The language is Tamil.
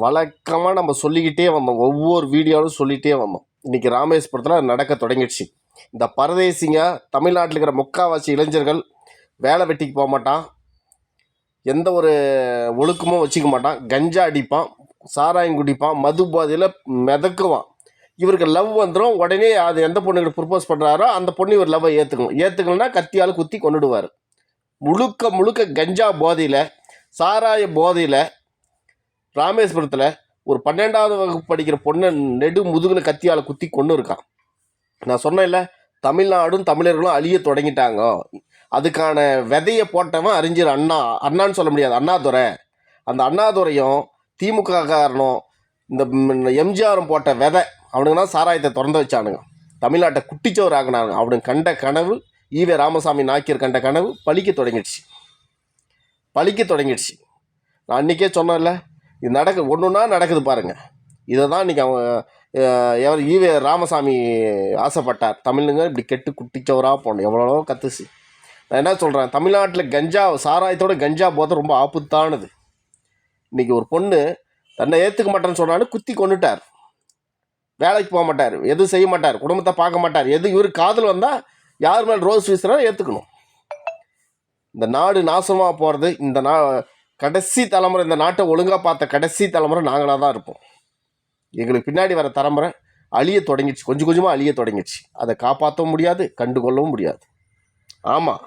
வழக்கமாக நம்ம சொல்லிக்கிட்டே வந்தோம், ஒவ்வொரு வீடியோவும் சொல்லிகிட்டே வந்தோம். இன்றைக்கி ராமேஸ்வரத்தில் அது நடக்க தொடங்கிடுச்சு. இந்த பரதேசிங்க தமிழ்நாட்டில் இருக்கிற முக்கால்வாசி இளைஞர்கள் வேலை வெட்டிக்கு போக மாட்டான், எந்த ஒரு ஒழுக்கமும் வச்சுக்க மாட்டான், கஞ்சா அடிப்பான், சாராயம் குடிப்பான், மது போதையில் மிதக்குவான். இவருக்கு லவ் வந்துடும், உடனே அது எந்த பொண்ணுக்கு ப்ரப்போஸ் பண்ணுறாரோ அந்த பொண்ணு இவர் லவ்வை ஏற்றுக்கணும்னா கத்தியால் குத்தி கொண்டுடுவார். முழுக்க முழுக்க கஞ்சா போதையில், சாராய போதையில் ராமேஸ்வரத்தில் ஒரு 12வது வகுப்பு படிக்கிற பொண்ணை நெடு முதுகில் கத்தியால் குத்தி கொண்டு இருக்கான். நான் சொன்னேன்ல, தமிழ்நாடும் தமிழர்களும் அழிய தொடங்கிட்டாங்க. அதுக்கான விதையை போட்டவன் அறிஞர் அண்ணான்னு சொல்ல முடியாது, அண்ணாதுரை. அந்த அண்ணாதுரையும் திமுக காரனும் இந்த எம்ஜிஆரும் போட்ட விதை, அவனுங்க தான் சாராயத்தை திறந்து வச்சானுங்க, தமிழ்நாட்டை குட்டிச்சோர் ஆகினாங்க. அவனுக்கு கண்ட கனவு, ஈவே ராமசாமி நாய்க்கர் கண்ட கனவு பழிக்க தொடங்கிடுச்சு. நான் அன்றைக்கே சொன்னேன்ல, இது ஒன்றுன்னா நடக்குது பாருங்கள். இதை தான் இன்றைக்கி அவங்க ஈவே ராமசாமி ஆசைப்பட்டார், தமிழுங்க இப்படி கெட்டு குட்டிச்சவராக போகணும். எவ்வளோ கத்துச்சு. நான் என்ன சொல்கிறேன், தமிழ்நாட்டில் கஞ்சா சாராயத்தோட கஞ்சா போதை ரொம்ப ஆபத்தானது. இன்றைக்கி ஒரு பொண்ணு தன்னை ஏற்றுக்க மாட்டேன்னு சொன்னாலும் குத்தி கொண்டுட்டார். வேலைக்கு போக மாட்டார், எதுவும் செய்ய மாட்டார், குடும்பத்தை பார்க்க மாட்டார். இவர் காதல் வந்தால் யார் மேலே ரோஸ் வீசுனா ஏற்றுக்கணும். இந்த நாடு நாசமாக போகிறது, கடைசி தலைமுறை, இந்த நாட்டை ஒழுங்காக பார்த்த கடைசி தலைமுறை நாங்களாக தான் இருப்போம். எங்களுக்கு பின்னாடி வர தலைமுறை அழிய தொடங்கிடுச்சு, கொஞ்சம் கொஞ்சமாக அழிய தொடங்கிடுச்சு. அதை காப்பாற்றவும் முடியாது, கண்டுகொள்ளவும் முடியாது. ஆமாம்.